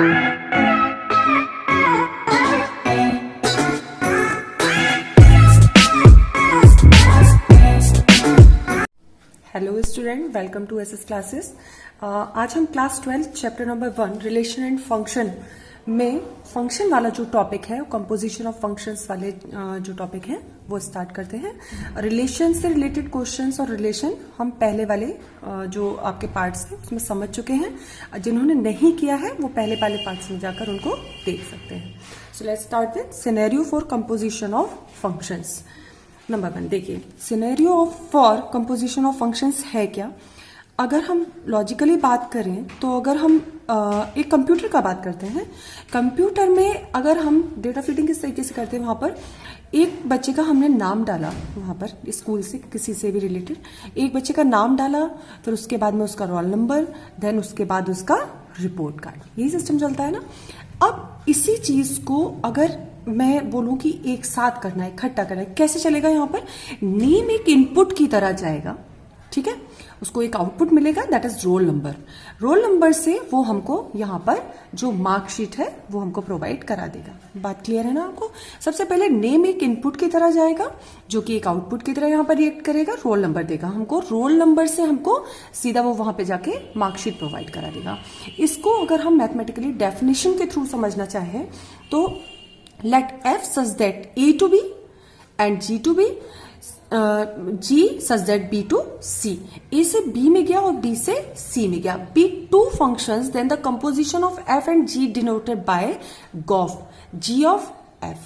Hello student, welcome to SS classes. आज हम class 12 chapter number 1 relation and function में function वाला जो टॉपिक है, कंपोजिशन ऑफ फंक्शंस वाले जो टॉपिक है वो स्टार्ट करते हैं। रिलेशन से रिलेटेड क्वेश्चंस और रिलेशन हम पहले वाले जो आपके पार्ट्स थे उसमें समझ चुके हैं। जिन्होंने नहीं किया है वो पहले वाले पार्ट्स में जाकर उनको देख सकते हैं। So let's start with scenario for composition of functions. Number 1 देखिए, scenario for composition of functions है क्या। अगर हम लॉजिकली बात करें तो अगर हम एक कंप्यूटर का बात करते हैं, कंप्यूटर में अगर हम डेटा फीडिंग किस तरीके से करते हैं, वहां पर एक बच्चे का हमने नाम डाला, वहां पर स्कूल से किसी से भी रिलेटेड एक बच्चे का नाम डाला, फिर उसके बाद में उसका रोल नंबर, देन उसके बाद उसका रिपोर्ट कार्ड, यही सिस्टम चलता है ना। अब इसी चीज को अगर मैं बोलूं कि एक साथ करना है, इकट्ठा करना है, कैसे चलेगा। यहां पर नेम एक इनपुट की तरह जाएगा, ठीक है। उसको एक आउटपुट मिलेगा, that is roll number. Roll number से वो हमको यहां पर जो मार्कशीट है वो हमको प्रोवाइड करा देगा। बात क्लियर है ना आपको। सबसे पहले नेम एक इनपुट की तरह जाएगा जो कि एक आउटपुट की तरह यहां पर रिएक्ट करेगा, रोल नंबर देगा हमको, रोल नंबर से हमको सीधा वो वहां पे जाके मार्कशीट प्रोवाइड करा देगा। इसको अगर हम मैथमेटिकली डेफिनेशन के थ्रू समझना चाहें तो let f such that a to b and g to b, g such that b to c, a से b में गया और b से c में गया, be two functions, then the composition of f and g denoted by gof, g of f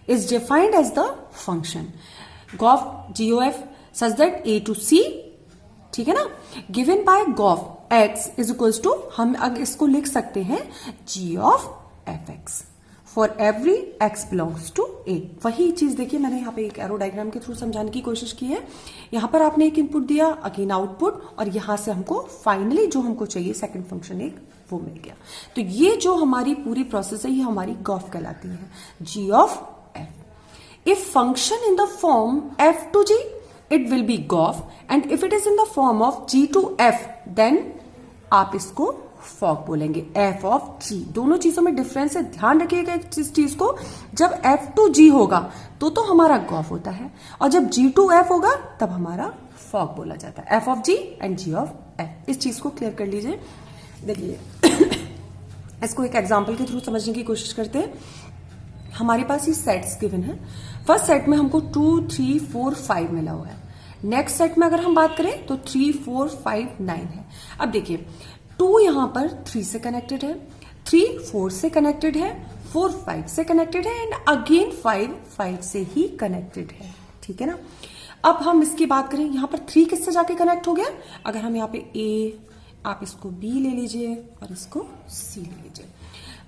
is defined as the function gof g of f such that a to c, ठीक है ना, given by gof x is equals to, हम अगर इसको लिख सकते हैं g of fx for every x belongs to A. वही चीज देखिए, मैंने यहाँ पे एक एरो डायग्राम के थ्रू समझाने की कोशिश की है। यहाँ पर आपने एक इनपुट दिया, अगेन आउटपुट, और यहां से हमको फाइनली जो हमको चाहिए सेकंड फंक्शन एक वो मिल गया। तो ये जो हमारी पूरी प्रोसेस है ये हमारी गॉफ कहलाती है, g of f. If function in the form f to g it will be gof, and if it is in the form of g to f then आप इसको फॉक बोलेंगे, एफ ऑफ जी। दोनों चीजों में difference है, ध्यान रखिएगा इस चीज को। जब एफ टू जी होगा तो हमारा गॉफ होता है, और जब जी टू एफ होगा तब हमारा फॉक बोला जाता है, F of G and G of F. इस चीज को क्लियर कर लीजिए। देखिए इसको एक एग्जाम्पल के थ्रू समझने की कोशिश करते हैं। हमारे पास ये सेट्स गिवन है। फर्स्ट सेट में हमको 2, 3, 4, 5 मिला हुआ है। नेक्स्ट सेट में अगर हम बात करें तो 3, 4, 5, 9 है। अब देखिए 2 यहां पर 3 से कनेक्टेड है, 3 4 से कनेक्टेड है, 4 5 से कनेक्टेड है, एंड अगेन 5 5 से ही कनेक्टेड है, ठीक है ना। अब हम इसकी बात करें, यहां पर 3 किससे जाके कनेक्ट हो गया। अगर हम यहाँ पे ए, आप इसको बी ले लीजिए और इसको सी ले लीजिए।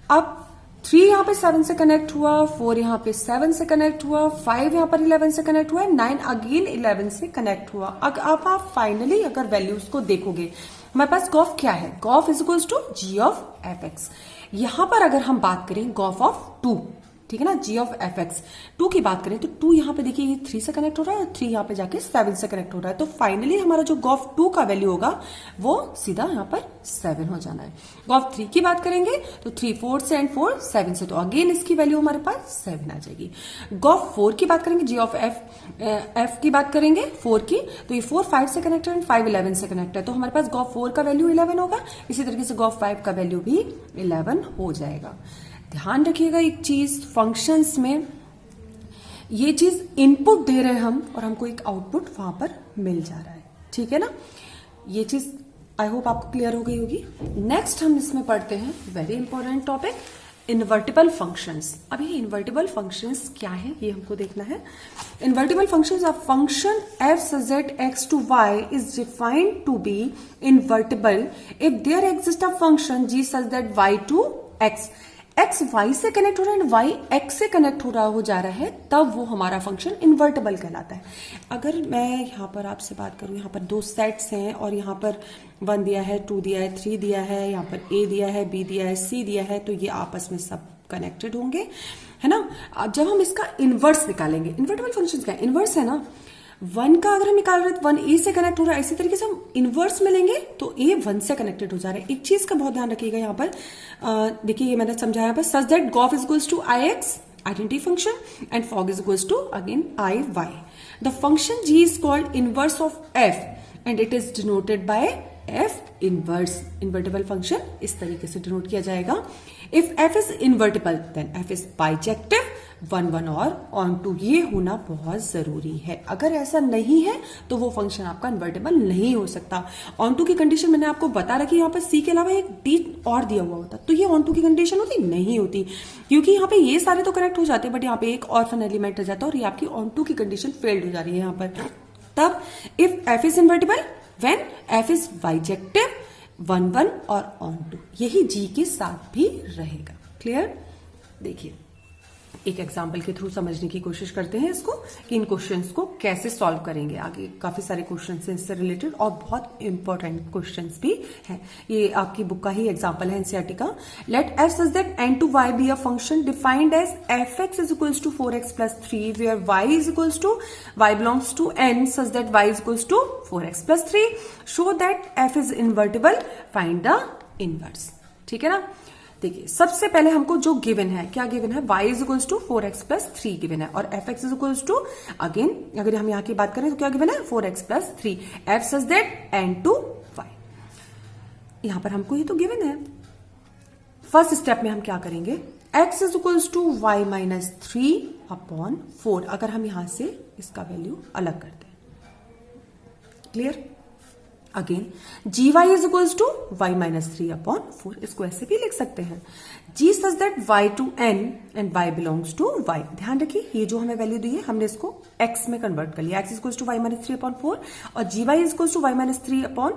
अब 3 यहां पे 7 से कनेक्ट हुआ, 4 यहां पे 7 से कनेक्ट हुआ, 5 यहां पर 11 से कनेक्ट हुआ, 9 अगेन 11 से कनेक्ट हुआ। अब आप फाइनली अगर वैल्यूज को देखोगे, हमारे पास गॉफ क्या है, gof is equals to G of F X. यहां पर अगर हम बात करें गॉफ ऑफ 2, ठीक है ना, जी ऑफ एफ एक्स 2 की बात करें तो 2 यहां पे देखिए ये 3 से कनेक्ट हो रहा है, और 3 यहां पे जाके 7 से कनेक्ट हो रहा है। तो फाइनली हमारा जो गॉफ 2 का वैल्यू होगा वो सीधा यहां पर 7 हो जाना है। गॉफ 3 की बात करेंगे तो 3 4 से एंड 4 7 से, तो अगेन इसकी वैल्यू हमारे पास 7 आ जाएगी। गॉफ 4 की बात करेंगे, जी ऑफ एफ की बात करेंगे 4 की, तो ये 4 5 से कनेक्ट है एंड 5 11 से कनेक्ट है, तो हमारे पास गॉफ 4 का वैल्यू 11 होगा। इसी तरीके से गॉफ 5 का वैल्यू भी 11 हो जाएगा। ध्यान रखिएगा एक चीज, फंक्शंस में ये चीज इनपुट दे रहे हैं हम और हमको एक आउटपुट वहां पर मिल जा रहा है, ठीक है ना। ये चीज आई होप आपको क्लियर हो गई होगी। नेक्स्ट हम इसमें पढ़ते हैं very important topic, invertible functions. अब ये इन्वर्टिबल फंक्शंस क्या है ये हमको देखना है। Invertible functions, a function f such that x to y is defined to be invertible if there exists a function g such that y to x, x y से connect हो रहा है, y x से connect हो जा रहा है, तब वो हमारा फंक्शन इन्वर्टिबल कहलाता है। अगर मैं यहाँ पर आपसे बात करूँ, यहाँ पर 2 सेट्स हैं और यहाँ पर 1 दिया है, 2 दिया है, 3 दिया है, यहाँ पर a दिया है, b दिया है, c दिया है, तो ये आपस में सब कनेक्टेड होंगे, है ना। जब हम इसका इनवर्स निकालेंगे, इन्वर्टिबल फंक्शन क्या है, इनवर्स है ना, 1 का अगर हम निकाल रहे हैं तो 1 ए से कनेक्ट हो रहा है, इसी तरीके से हम इनवर्स में लेंगे तो ए 1 से कनेक्टेड हो जा रहा है। एक चीज का बहुत ध्यान रखिएगा यहाँ पर, देखिए ये मैंने समझाया यहाँ पर, such that gof is equals to I X identity function and fog is equals to again iy. The function g is called inverse of f and it is denoted by f inverse. Invertible function इस तरीके से denote किया जाएगा। If f is invertible then f is bijective, 1 1 और on to, ये होना बहुत जरूरी है। अगर ऐसा नहीं है तो वो फंक्शन आपका इन्वर्टेबल नहीं हो सकता। ऑन टू की कंडीशन मैंने आपको बता रखी, यहाँ पर सी के अलावा एक डी और दिया हुआ होता तो ये ऑन टू की कंडीशन होती नहीं होती, क्योंकि यहाँ पे ये सारे तो करेक्ट हो जाते बट यहाँ पे एक ऑर्फन एलिमेंट रह जाता और ये आपकी ऑन टू की कंडीशन फेल्ड हो जा रही है यहाँ पर। तब if F is invertible when F is bijective, 1 1 और ऑन टू, यही जी के साथ भी रहेगा। क्लियर? देखिए एक एग्जाम्पल के थ्रू समझने की कोशिश करते हैं इसको कि इन क्वेश्चंस को कैसे सॉल्व करेंगे। आगे काफी सारे क्वेश्चंस हैं इससे रिलेटेड और बहुत इंपॉर्टेंट क्वेश्चंस भी हैं। ये आपकी बुक का ही एग्जाम्पल है एनसीईआरटी का। Let F such that n to y be a function defined as fx is equals to 4x plus 3 where y is equals to y belongs to n such that y is equals to 4x plus 3। Show that f is invertible, find the inverse. ठीक है ना? देखिए सबसे पहले हमको जो given है, क्या गिवन है, y is equals to 4x plus 3 given है और fx is equals to, again अगर हम यहाँ की बात करें तो क्या गिवन है, 4x plus 3। f such that n to y, यहां पर हमको ये तो गिवन है। फर्स्ट स्टेप में हम क्या करेंगे, x is equals to y minus 3 upon 4, अगर हम यहां से इसका वैल्यू अलग करते हैं। Clear? Again gy is equals to y minus 3 upon 4, इसको ऐसे भी लिख सकते हैं। g such that y to n and y belongs to y। ध्यान रखिए ये जो हमें वैल्यू दी है हमने इसको x में कन्वर्ट कर लिया, x is equals to y minus 3 upon 4 और gy is equals to y minus 3 upon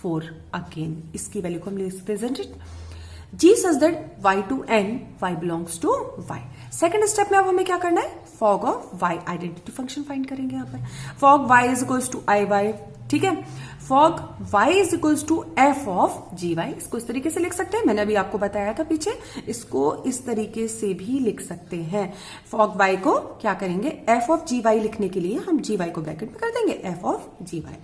4। Again इसकी वैल्यू को हम लिख सकते हैं g such that y to n, y belongs to y। Second step में अब हमें क्या करना है, fog of y, identity function find करेंगे यहाँ पर। Fog y is equals to I Y, ठीक है। Fog y is equals to F of G Y, इसको इस तरीके से लिख सकते हैं, मैंने अभी आपको बताया था पीछे, इसको इस तरीके से भी लिख सकते हैं। फॉग y को क्या करेंगे, एफ ऑफ जी वाई लिखने के लिए हम जी वाई को ब्रैकेट में कर देंगे, F of G Y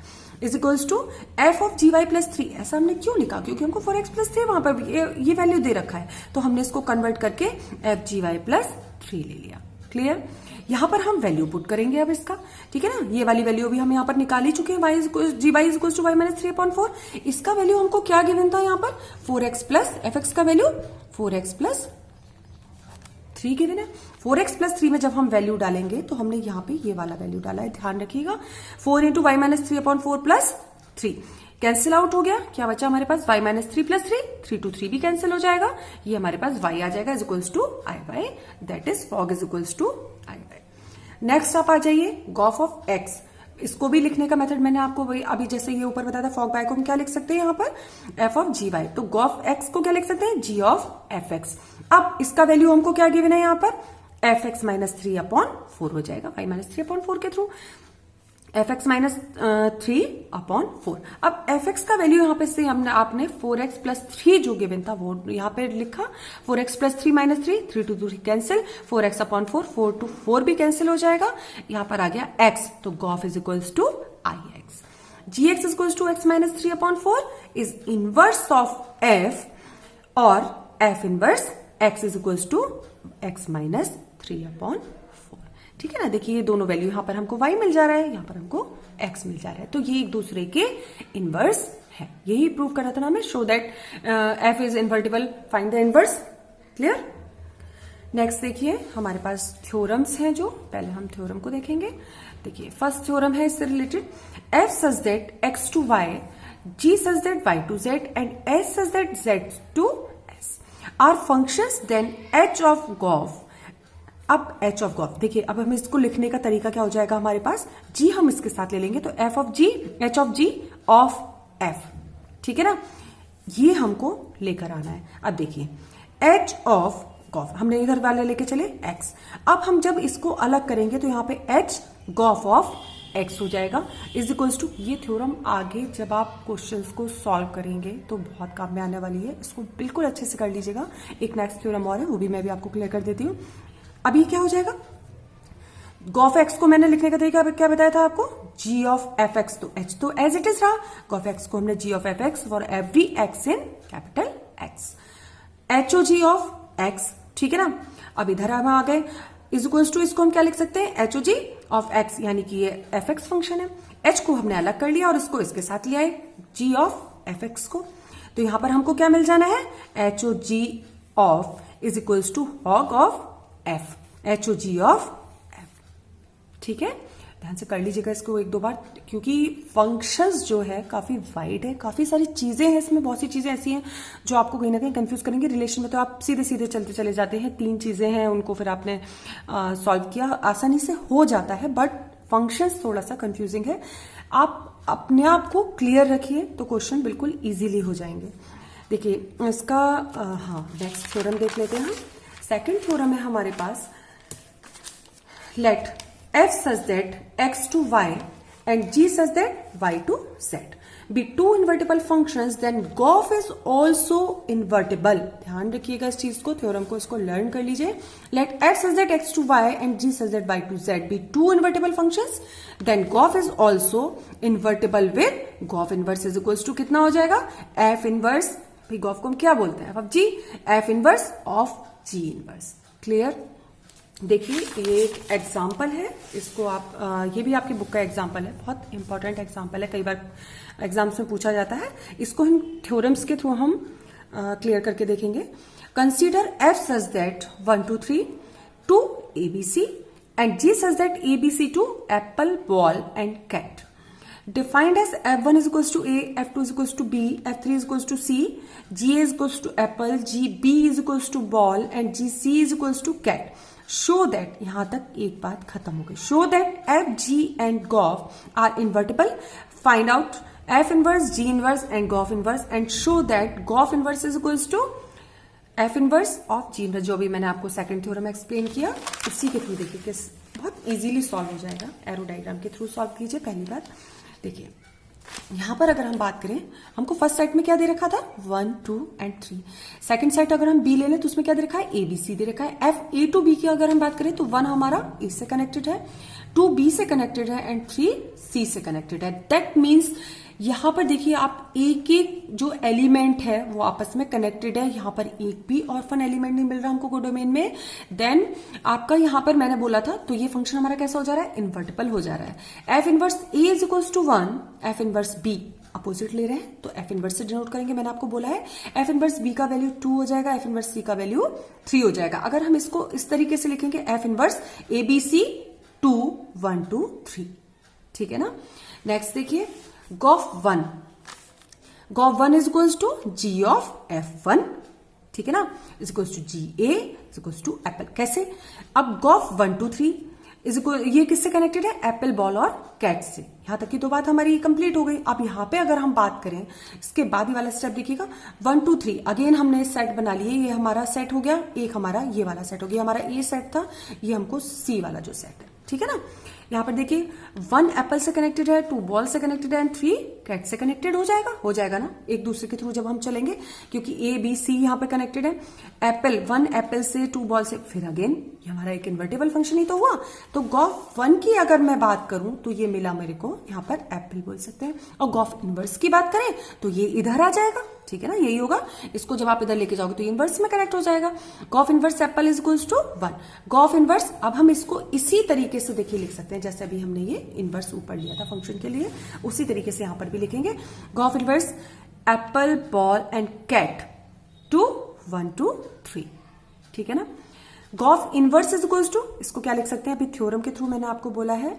is equals to F of G Y plus 3। ऐसा हमने क्यों लिखा, क्योंकि हमको 4x प्लस 3 वहां पर ये वैल्यू दे रखा है, तो हमने इसको कन्वर्ट करके एफ जी वाई प्लस 3 ले लिया। क्लियर? यहां पर हम वैल्यू पुट करेंगे अब इसका, ठीक है ना। ये वाली वैल्यू भी हम यहां पर निकाल ही चुके हैं, g Y is equal to y minus 3/4। इसका वैल्यू हमको क्या गिवन था यहाँ पर, 4x प्लस एफ एक्स का वैल्यू 4x प्लस 3 गिवन है। 4x प्लस 3 में जब हम वैल्यू डालेंगे तो हमने यहाँ पे ये वाला वैल्यू डाला है, ध्यान रखिएगा। 4 into Y minus 3/4 plus 3 cancel out हो गया, क्या बचा हमारे पास, y माइनस 3 प्लस 3, 3 टू 3 भी कैंसिल हो जाएगा, ये हमारे पास y आ जाएगा is equals to I Y, that is fog is equals to I Y. Next आप आ जाइए, गॉफ ऑफ x, इसको भी लिखने का मेथड मैंने आपको वही अभी जैसे ये ऊपर बताया था, फॉग बाय को हम क्या लिख सकते हैं यहाँ पर, एफ ऑफ जी वाई, तो गॉफ x को क्या लिख सकते हैं, g ऑफ एफ एक्स। अब इसका वैल्यू हमको क्या गिवन है यहाँ पर, एफ एक्स माइनस 3/4 हो जाएगा, y माइनस 3/4 के थ्रू, एफ एक्स माइनस 3/4। अब एफ एक्स का वैल्यू यहाँ पे से हमने आपने 4x प्लस 3 जो गिवन था वो यहाँ पे लिखा, 4x plus 3 minus 3, 3 to 3 cancel, 4x/4, 4 to 4 भी कैंसिल हो जाएगा, यहाँ पर आ गया x, तो gof is equals to I X. G X is equals to X minus 3/4 is inverse of f और f inverse x is equals to x minus 3/4। ठीक है ना, देखिए ये दोनों वैल्यू यहां पर हमको y मिल जा रहा है, यहां पर हमको x मिल जा रहा है, तो ये एक दूसरे के इनवर्स है। यही प्रूव करना था ना हमें, show that f is invertible, find the inverse. Clear? Next देखिए हमारे पास थ्योरम्स हैं, जो पहले हम थ्योरम को देखेंगे। देखिए फर्स्ट थ्योरम है इससे related, f such that x to y, g such that y to z and s such that z to s are functions, then h of gof. अब h ऑफ गॉफ, देखिए अब हमें इसको लिखने का तरीका क्या हो जाएगा हमारे पास, g हम इसके साथ ले लेंगे, तो f of g, h of g of f, ठीक है ना, ये हमको लेकर आना है। अब देखिए h ऑफ गॉफ हमने इधर वाले लेके चले x, अब हम जब इसको अलग करेंगे तो यहाँ पे h गॉफ ऑफ x हो जाएगा इज इक्वल्स टू, ये थ्योरम आगे जब आप क्वेश्चंस को सॉल्व करेंगे तो बहुत काम में आने वाली है, इसको बिल्कुल अच्छे से कर लीजिएगा। एक नेक्स्ट थ्योरम और है, वो भी मैं भी आपको क्लियर कर देती हूँ। अभी क्या हो जाएगा, गॉफ एक्स को मैंने लिखने का तरीका क्या बताया था आपको, जी ऑफ एफ एक्स, तो एच तो एज इट इज रहा, गॉफ एक्स को हमने g of F x for every x in capital x, h O ji of x, ठीक है ना। अब इधर हम आ गए, इज इक्वल्स टू इसको हम क्या लिख सकते हैं, H O ji of X, यानी कि ये एफ एक्स फंक्शन है, एच को हमने अलग कर लिया और इसको इसके साथ लिया है जी ऑफ एफ एक्स को, तो यहां पर हमको क्या मिल जाना है, H O ji of is equals to hog of F, H O ji of F, ठीक है। ध्यान से कर लीजिएगा इसको एक दो बार, क्योंकि फंक्शंस जो है काफी वाइड है, काफी सारी चीजें हैं इसमें, बहुत सी चीजें ऐसी हैं जो आपको कहीं ना कहीं कंफ्यूज करेंगे। रिलेशन में तो आप सीधे सीधे चलते चले जाते हैं, 3 चीजें हैं उनको फिर आपने सॉल्व किया, आसानी से हो जाता है, बट फंक्शंस थोड़ा सा कंफ्यूजिंग है। आप अपने आप को क्लियर रखिए तो क्वेश्चन बिल्कुल इजीली हो जाएंगे। देखिए इसका हाँ नेक्स्ट थ्योरम देख लेते हैं हम। सेकंड थ्योरम है हमारे पास, late f such that x to y and g such that y to z be two invertible functions, then gof is also invertible। ध्यान रखिएगा इस चीज को, थ्योरम को इसको लर्न कर लीजिए। let f such that x to y and g such that y to z be two invertible functions, then gof is also invertible with gof inverse is equals to कितना हो जाएगा, f inverse, भाई gof को हम क्या बोलते हैं, f of g, f inverse of g inverse। Clear. देखिए ये एक एग्जाम्पल है, इसको आप ये भी आपकी बुक का एग्जाम्पल है, बहुत इंपॉर्टेंट एग्जाम्पल है, कई बार एग्जाम्स में पूछा जाता है। इसको हम थ्योरम्स के थ्रू हम क्लियर करके देखेंगे। Consider F such that 1 2 3 to ABC and G such that ABC to apple ball and cat, defined as f1 is equals to a, f2 is equals to b, f3 is equals to c, ga is equals to apple, gb is equals to ball and gc is equals to cat। show that, यहां तक एक बात खत्म हो गई। show that f, g and gof are invertible, find out f inverse, g inverse and gof inverse and show that gof inverse is equals to f inverse of g inverse। जो भी मैंने आपको सेकंड थ्योरम एक्सप्लेन किया उसी के through देखिए किस बहुत इजीली सॉल्व हो जाएगा, एरो डायग्राम के थ्रू सॉल्व कीजिए। पहली बात देखिए, यहां पर अगर हम बात करें, हमको फर्स्ट सेट में क्या दे रखा था, 1 2 एंड 3। सेकंड सेट अगर हम बी ले लें तो उसमें क्या दे रखा है, ए बी सी दे रखा है। एफ ए टू बी की अगर हम बात करें तो 1 हमारा ए से कनेक्टेड है, 2 बी से कनेक्टेड है एंड 3 सी से कनेक्टेड है। दैट मीन्स यहां पर देखिए आप एक एक जो एलिमेंट है वो आपस में कनेक्टेड है, यहां पर एक भी ऑर्फन एलिमेंट नहीं मिल रहा हमको कोडोमेन में। देन आपका यहां पर मैंने बोला था, तो ये फंक्शन हमारा कैसा हो जा रहा है, इन्वर्टिबल हो जा रहा है। F inverse A is equals to 1, F inverse B opposite ले रहे हैं तो एफ इनवर्स से डिनोट करेंगे, मैंने आपको बोला है। एफ इनवर्स बी का वैल्यू 2 हो जाएगा, एफ इनवर्स सी का वैल्यू 3 हो जाएगा। अगर हम इसको इस तरीके से लिखेंगे, F inverse A B C 2 1 2 3, ठीक है ना। नेक्स्ट देखिए, gof 1, gof 1 is equals to G of F1, ठीक है ना, is equals to G A is equals to apple. कैसे, अब गॉफ 1 2 3 इज इक्वल, ये किससे कनेक्टेड है, एप्पल बॉल और कैट से। यहां तक की तो बात हमारी कंप्लीट हो गई। अब यहां पे अगर हम बात करें, इसके बाद ही वाला स्टेप देखिएगा, 1 2 3 अगेन हमने सेट बना लिए, ये हमारा सेट हो गया, एक हमारा ये वाला सेट हो गया, हमारा ए सेट था, ये हमको सी वाला जो सेट है, ठीक है ना। यहां पर देखिए 1 एप्पल से कनेक्टेड है, 2 बॉल से कनेक्टेड है एंड 3 कैट से कनेक्टेड हो जाएगा ना एक दूसरे के थ्रू जब हम चलेंगे, क्योंकि ए बी सी यहां पे कनेक्टेड है। एप्पल 1 एप्पल से 2 बॉल से, फिर अगेन ये हमारा एक इन्वर्टिबल फंक्शन ही तो हुआ। तो गॉफ 1 की अगर मैं बात करूं तो ये मिला मेरे को, यहां पर एप्पल बोल सकते हैं। और गॉफ इनवर्स की बात करें तो ये इधर आ जाएगा, ठीक है ना, यही होगा। इसको जब आप इधर लेके जाओगे तो इनवर्स में कनेक्ट हो जाएगा। Gof inverse apple is equals to 1, gof inverse. अब हम इसको इसी तरीके से देखिए लिख सकते हैं, जैसे अभी हमने ये इनवर्स ऊपर लिया था फंक्शन के लिए, उसी तरीके से यहां पर भी लिखेंगे। Gof inverse apple ball and cat 2 1 2 3, ठीक है ना। Gof inverse is equals to, इसको क्या लिख सकते हैं, अभी थ्योरम के थ्रू मैंने आपको बोला है,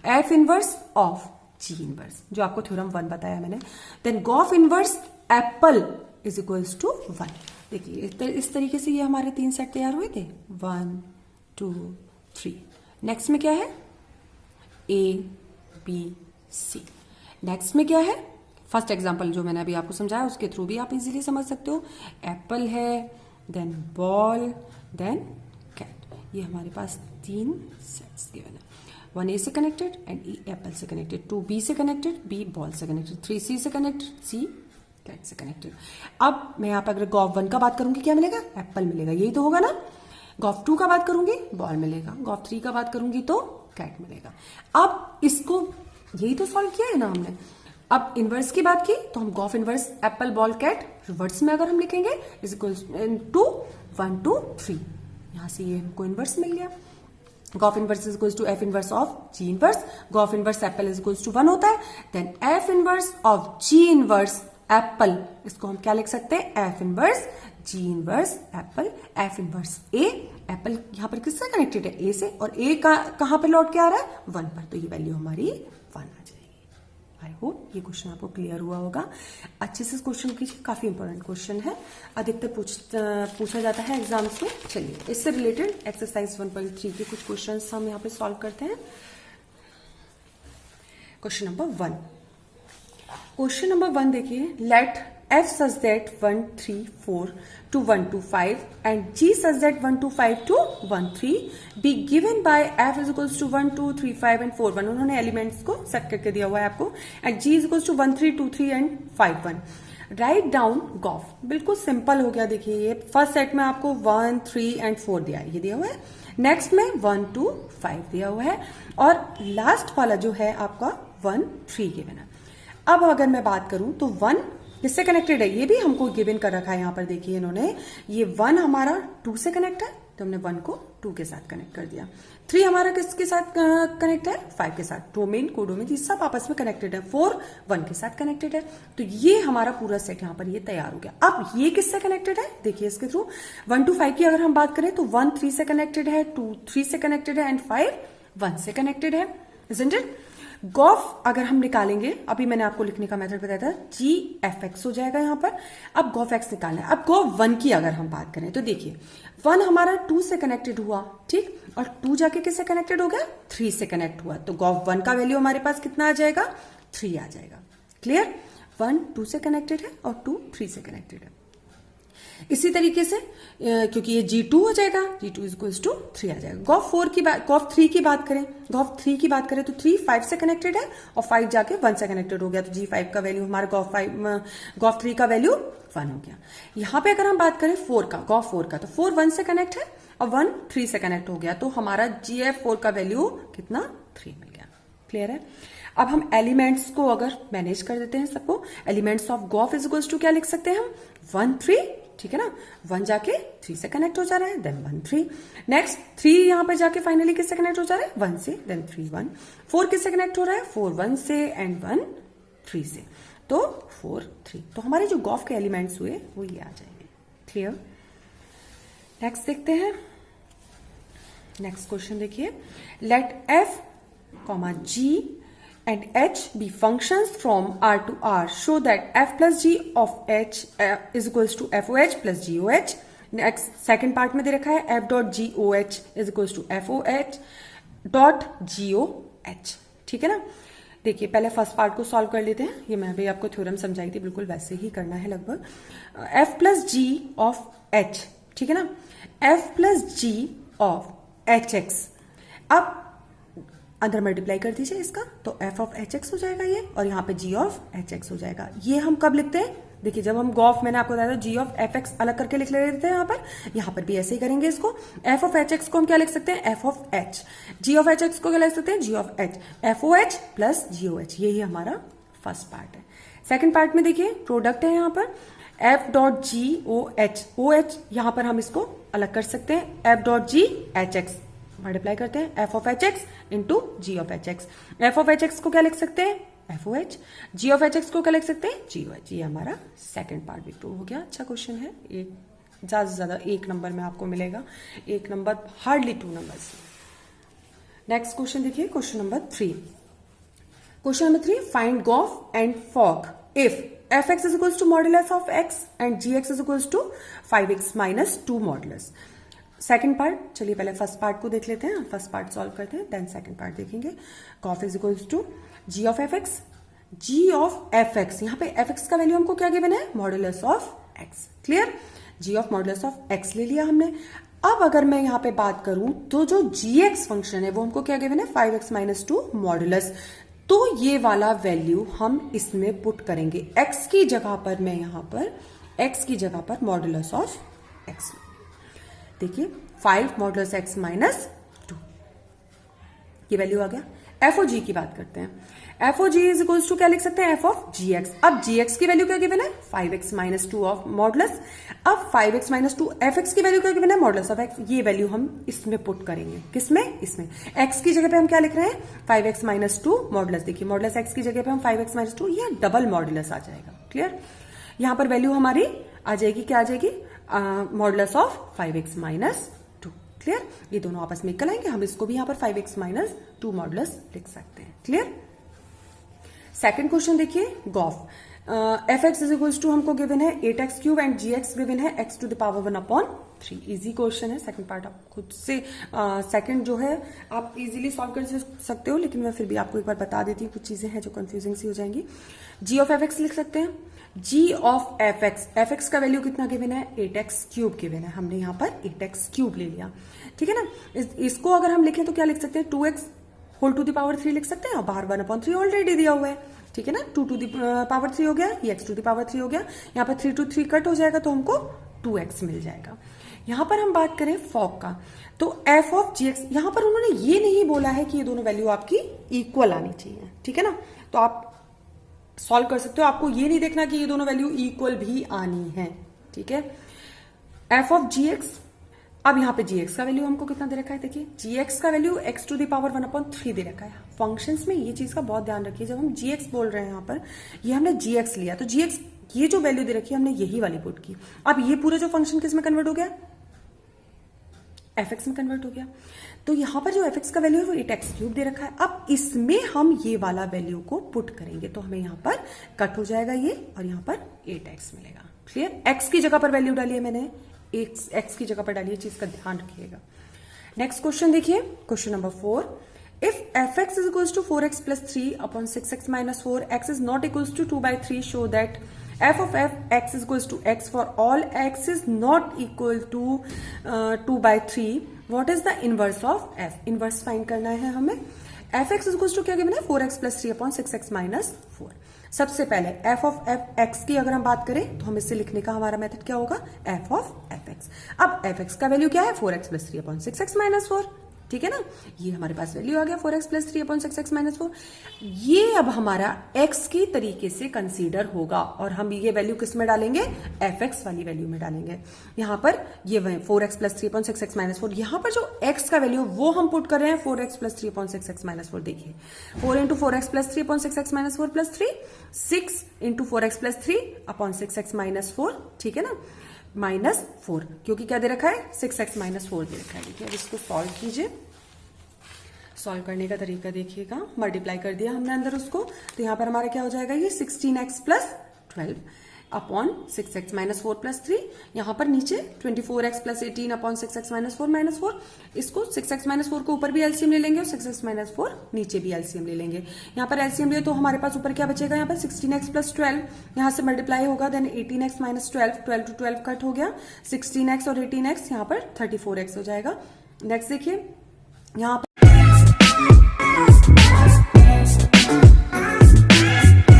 F inverse of ji inverse, जो आपको थ्योरम 1 बताया मैंने। Then gof inverse apple is equals to 1। देखिए इस तरीके से ये हमारे 3 सेट तैयार हुए थे, 1 2 3। नेक्स्ट में क्या है, ए बी सी। नेक्स्ट में क्या है, फर्स्ट एग्जांपल जो मैंने अभी आपको समझाया उसके थ्रू भी आप इजीली समझ सकते हो। एप्पल है, देन बॉल, देन कैट। ये हमारे पास 3 सेट्स गिवन है, 1 ए से कनेक्टेड एंड एप्पल से कनेक्टेड, 2 बी से कनेक्टेड, बी बॉल से कनेक्टेड, 3 सी से कनेक्टेड, सी कैट से कनेक्टेड। अब मैं यहाँ पर अगर गॉफ 1 का बात करूंगी क्या मिलेगा, एप्पल मिलेगा, यही तो होगा ना। गॉफ 2 का बात करूंगी, बॉल मिलेगा। गॉफ 3 का बात करूंगी तो कैट मिलेगा। अब इसको यही तो सॉल्व किया है ना हमने। अब इनवर्स की बात की तो हम gof inverse apple ball cat reverse में अगर हम लिखेंगे इज इक्वल टू 1 2 3, यहां से ये हमको इनवर्स मिल गया। Gof inverse is equal to f inverse of ji inverse, gof inverse apple is equal to 1 होता है, then f inverse of ji inverse apple, इसको हम क्या लिख सकते हैं, f inverse g inverse apple, f inverse a, apple यहां पर किससे कनेक्टेड है, ए से, और ए का कहां पे लौट के आ रहा है, 1 पर, तो ये वैल्यू हमारी 1 आ जाएगी। आई होप ये क्वेश्चन आपको क्लियर हुआ होगा। अच्छे से क्वेश्चन कीजिए, काफी इंपॉर्टेंट क्वेश्चन है, अधिकतर पूछा जाता है एग्जाम्स में। चलिए इससे रिलेटेड एक्सरसाइज 1.3 के कुछ क्वेश्चंस हम यहाँ पे सॉल्व करते हैं। क्वेश्चन नंबर 1, क्वेश्चन नंबर 1 देखिए, late f such that 1 3 4 to 1 2 5 and g such that 1 2 5 to 1 3 be given by f is equals to 1 2 3 5 and 4 1, उन्होंने एलिमेंट्स को सेट करके दिया हुआ है आपको, and g is equals to 1 3 2 3 and 5 1। Write down Gauff, बिल्कुल simple हो गया। देखिए ये फर्स्ट सेट में आपको 1 3 एंड 4 दिया है, ये दिया हुआ है, नेक्स्ट में 1 2 5 दिया हुआ है, और लास्ट वाला जो है आपका 1 3 गिवन है। अब अगर मैं बात करूं तो 1 किससे कनेक्टेड है, ये भी हमको गिवन कर रखा है यहाँ पर। देखिए इन्होंने ये 1 हमारा 2 से कनेक्ट है, तो हमने 1 को 2 के साथ कनेक्ट कर दिया। 3 हमारा किसके साथ कनेक्ट है, 5 के साथ, डोमेन कोडोमेन ये सब आपस में कनेक्टेड है। 4 1 के साथ कनेक्टेड है, तो ये हमारा पूरा सेट यहाँ पर ये तैयार हो गया। अब ये किससे कनेक्टेड है, देखिए इसके थ्रू 1 2 5 की अगर हम बात करें तो 1 3 से कनेक्टेड है, 2 3 से कनेक्टेड है, एंड 5 1 से कनेक्टेड है, इजंट इट। गॉफ अगर हम निकालेंगे, अभी मैंने आपको लिखने का मेथड बताया था, जी एफ एक्स हो जाएगा यहाँ पर। अब गॉफ एक्स निकालना है। अब गॉफ 1 की अगर हम बात करें तो देखिए 1 हमारा 2 से कनेक्टेड हुआ, ठीक, और 2 जाके किससे कनेक्टेड हो गया, 3 से कनेक्ट हुआ, तो गॉफ 1 का वैल्यू हमारे पास कितना आ जाएगा, 3 आ जाएगा। क्लियर, 1 2 से कनेक्टेड है और 2 3 से कनेक्टेड है। इसी तरीके से क्योंकि ये G2 हो जाएगा, G2 इज इक्वल्स टू 3 आ जाएगा। गॉफ 3 की बात करें, गॉफ 3 की बात करें तो 3 5 से कनेक्टेड है और 5 जाके 1 से कनेक्टेड हो गया, तो G5 का वैल्यू हमारा गॉफ 3 का वैल्यू 1 हो गया। यहाँ पे अगर हम बात करें 4 का, गॉफ 4 का, तो 4 1 से कनेक्ट है और 1 3 से कनेक्ट हो गया, तो हमारा GF4 का वैल्यू कितना, 3 मिल गया। क्लियर है। अब हम एलिमेंट्स को अगर मैनेज कर देते हैं सबको, elements of gof is equals to क्या लिख सकते हैं हम, 1 3, ठीक है ना, 1 जाके 3 से कनेक्ट हो जा रहा है, देन 1 3, नेक्स्ट 3 यहां पे जाके फाइनली किससे कनेक्ट हो जा रहा है, 1 से, देन 3 1, 4 किससे कनेक्ट हो रहा है, 4 1 से एंड 1 3 से, तो 4 3, तो हमारे जो गॉफ के एलिमेंट्स हुए वो ये आ जाएंगे। क्लियर। नेक्स्ट देखते हैं, नेक्स्ट क्वेश्चन देखिए, late f, g and h be functions from R to R, show that f plus g of h is equals to foh plus goh। Next second part में दे रखा है f dot goh is equals to foh dot goh, ठीक है ना। देखिए पहले first part को solve कर लेते हैं, ये मैं भी आपको थ्योरम समझाई थी, बिल्कुल वैसे ही करना है लगभग। f plus g of h, ठीक है ना, f plus g of hx, अब अंदर मल्टीप्लाई कर दीजिए इसका, तो f ऑफ hx हो जाएगा ये, और यहाँ पे g ऑफ hx हो जाएगा। ये हम कब लिखते हैं, देखिए जब हम गॉफ, मैंने आपको बताया था g ऑफ fx अलग करके लिख लेते हैं, यहाँ पर भी ऐसे ही करेंगे इसको। f ऑफ hx को हम क्या लिख सकते हैं, f of h, g of hx को क्या लिख सकते हैं, g of h, foh plus goh, यही हमारा फर्स्ट पार्ट है। सेकेंड पार्ट में देखिए प्रोडक्ट है यहाँ पर, f dot G O H, O H यहाँ पर हम इसको अलग कर सकते हैं, f dot G H X multiply करते हैं, f of H X into G of H X, f of H X को क्या लिख सकते हैं, F O H, G of H X को क्या लिख सकते हैं, जी ओ एच। ये हमारा सेकंड पार्ट भी प्रूव हो गया। अच्छा क्वेश्चन है, एक ज्यादा से ज्यादा 1 नंबर में आपको मिलेगा, 1 number hardly 2 number. Next question देखिए, question number 3, question number 3, find gof and fog if fx is equals to modulus of x and gx is equals to 5x minus 2 modulus। Second part, चलिए पहले first part को देख लेते हैं, first part solve करते हैं, then second part देखेंगे। Gof is equals to G of F X, G of F X, यहाँ पे एफ एक्स का वैल्यू हमको क्या गिवन है, modulus of X. Clear, G of modulus of X ले लिया हमने। अब अगर मैं यहाँ पे बात करूं तो जो जी एक्स फंक्शन है वो हमको क्या गिवन है, 5x माइनस 2 मॉडुलस, तो ये वाला वैल्यू हम इसमें पुट करेंगे, x की जगह पर, मैं यहां पर x की जगह पर मॉडुलस ऑफ x, देखिए 5 मॉडुलस x माइनस 2, ये वैल्यू आ गया। एफ ओ जी की बात करते हैं। F O G is equals to क्या लिख सकते हैं, एफ ऑफ जी एक्स। अब जी एक्स की वैल्यू क्या गिवन है, 5x माइनस 2 ऑफ मॉडुलस। अब 5x माइनस 2 एफ एक्स की वैल्यू क्या गिवन है, मॉडुलस ऑफ एक्स। ये वैल्यू हम इसमें पुट करेंगे, किसमें, इसमें। एक्स की जगह पे हम क्या लिख रहे हैं, 5x माइनस 2 मॉडुलस। देखिए मॉडुलस एक्स की जगह पे हम 5x माइनस 2, ये डबल मॉडुलस आ जाएगा। क्लियर। यहां पर वैल्यू हमारी आ जाएगी, क्या आ जाएगी, modulus of 5x minus 2। Clear. ये दोनों आपस में इक्वल आएंगे, हम इसको भी यहां पर 5x माइनस 2 मॉडुलस लिख सकते हैं। क्लियर। सेकंड क्वेश्चन देखिए, gof. F X is equals to हमको गिवन है 8x cube and G X given है x to the power 1/3। Easy question है। सेकंड पार्ट आप खुद से सेकंड जो है आप इजीली सॉल्व कर सकते हो, लेकिन मैं फिर भी आपको एक बार बता देती हूँ, कुछ चीजें हैं जो कंफ्यूजिंग सी हो जाएंगी। जी ऑफ एफ एक्स लिख सकते हैं। जी ऑफ एफ एक्स का वैल्यू कितना गिवन है, 8x क्यूब गिवन है। हमने यहाँ पर 8x क्यूब ले लिया, ठीक है ना। इसको अगर हम लिखें तो क्या लिख सकते हैं, 2x whole to the power 3 लिख सकते हैं, और बाहर 1/3 ऑलरेडी दिया हुआ है, ठीक है ना। 2 टू द पावर 3 हो गया, ये x टू द पावर 3 हो गया। यहाँ पर 3 to 3 कट हो जाएगा तो हमको 2x मिल जाएगा। यहां पर हम बात करें फॉक का, तो f ऑफ जी एक्स, यहां पर उन्होंने ये नहीं बोला है कि ये दोनों वैल्यू आपकी इक्वल आनी चाहिए, ठीक है ना। तो आप सॉल्व कर सकते हो, आपको ये नहीं देखना कि ये दोनों वैल्यू इक्वल भी आनी है, ठीक है। f ऑफ जी एक्स, अब यहाँ पे gx का वैल्यू हमको कितना दे रखा है, देखिए gx का value x to the power 1/3 दे रखा है। फंक्शंस में ये चीज का बहुत ध्यान रखिए, जब हम gx बोल रहे हैं यहाँ पर, ये हमने gx लिया, तो gx ये जो वैल्यू दे रखी है हमने यही वाली पुट की। अब ये पूरा जो फंक्शन किस में कन्वर्ट हो गया, fx में कन्वर्ट हो गया। तो यहाँ पर जो fx का वैल्यू है वो 8x क्यूब दे रखा है। अब इसमें हम ये वाला वैल्यू को पुट करेंगे तो हमें यहाँ पर कट हो जाएगा ये, और यहाँ पर 8x मिलेगा। क्लियर। x की जगह पर वैल्यू डाली है मैंने, x की जगह पर डालिए, चीज का ध्यान रखिएगा। नेक्स्ट क्वेश्चन देखिए, question number 4। If fx is equals to 4x plus 3 upon 6x minus 4, x is not equals to 2/3, show that f of x is equals to x for all x is not equal to 2/3. What is the inverse of f? Inverse find करना है हमें। f(x) is equals to क्या given है, 4x plus 3 upon 6x minus 4। सबसे पहले f of x की अगर हम बात करें तो हम इससे लिखने का हमारा मेथड क्या होगा, f of fx। अब fx का वैल्यू क्या है, 4x plus 3 upon 6x minus 4, ठीक है ना। ये हमारे पास वैल्यू आ गया 4x plus 3 upon 6x minus 4। ये अब हमारा x की तरीके से कंसीडर होगा, और हम ये वैल्यू किस में डालेंगे, fx वाली वैल्यू में डालेंगे। यहाँ पर ये 4x plus 3 upon 6x minus 4, यहाँ पर जो x का वैल्यू वो हम पुट कर रहे हैं 4x plus 3 upon 6x minus 4। देखिए 4 into 4x plus 3 upon 6x minus 4 plus 3, 6 into 4x plus 3 upon 6x minus 4, ठीक है ना, माइनस 4, क्योंकि क्या दे रखा है, 6x माइनस 4 दे रखा है। देखिए अब इसको सॉल्व कीजिए। सॉल्व करने का तरीका देखिएगा, मल्टीप्लाई कर दिया हमने अंदर उसको, तो यहाँ पर हमारा क्या हो जाएगा, ये 16x plus 12 upon 6x minus 4 plus 3, यहाँ पर नीचे 24x plus 18 upon 6x minus 4 minus 4। इसको 6x माइनस 4 को ऊपर भी एलसीएम ले लेंगे और 6x माइनस 4 नीचे भी एलसीएम ले लेंगे। यहाँ पर एलसीएम ले तो हमारे पास ऊपर क्या बचेगा, यहाँ पर 16x प्लस 12 यहाँ से मल्टीप्लाई होगा, then 18x minus 12, 12 to 12 cut हो गया, 16x और 18x यहाँ पर 34x हो जाएगा। नेक्स्ट देखिए, यहाँ पर